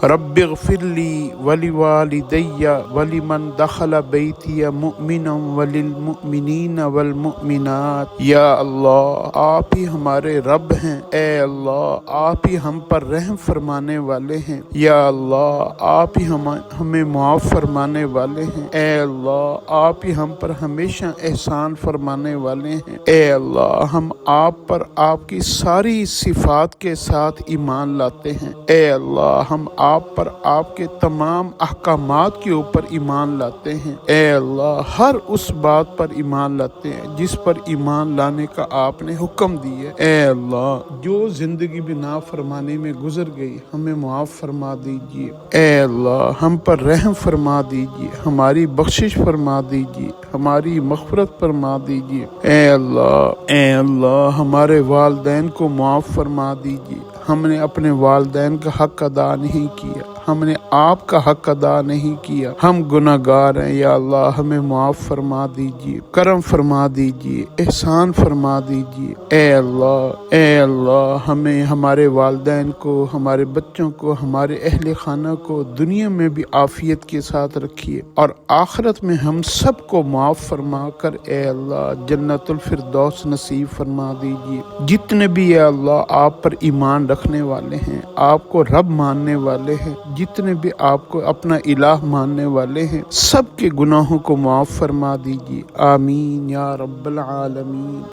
رب اغفر لی ولوالدی ولمن دخل بیتی مؤمنا وللمؤمنین والمؤمنات۔ یا اللہ آپ ہی ہمارے رب ہیں، اے اللہ آپ ہی ہم پر رحم فرمانے والے ہیں، یا اللہ آپ ہی ہمیں معاف فرمانے والے ہیں، اے اللہ آپ ہی ہم پر ہمیشہ احسان فرمانے والے ہیں، اے اللہ ہم آپ پر آپ کی ساری صفات کے ساتھ ایمان لاتے ہیں، اے اللہ ہم آپ پر آپ کے تمام احکامات کے اوپر ایمان لاتے ہیں، اے اللہ ہر اس بات پر ایمان لاتے ہیں جس پر ایمان لانے کا آپ نے حکم دیا، اے اللہ جو زندگی بھی نافرمانی میں گزر گئی ہمیں معاف فرما دیجیے، اے اللہ ہم پر رحم فرما دیجیے، ہماری بخشش فرما دیجیے، ہماری مغفرت فرما دیجیے، اے اللہ ہمارے والدین کو معاف فرما دیجیے، ہم نے اپنے والدین کا حق ادا نہیں کیا، ہم نے آپ کا حق ادا نہیں کیا، ہم گناہ گار ہیں، یا اللہ ہمیں معاف فرما دیجیے، کرم فرما دیجیے، احسان فرما دیجیے، اے اللہ ہمیں ہمارے والدین کو، ہمارے بچوں کو، ہمارے اہل خانہ کو دنیا میں بھی عافیت کے ساتھ رکھیے اور آخرت میں ہم سب کو معاف فرما کر اے اللہ جنت الفردوس نصیب فرما دیجیے۔ جتنے بھی اے اللہ آپ پر ایمان رکھنے والے ہیں، آپ کو رب ماننے والے ہیں، جتنے بھی آپ کو اپنا الہ ماننے والے ہیں، سب کے گناہوں کو معاف فرما دیجیے، آمین یا رب العالمین۔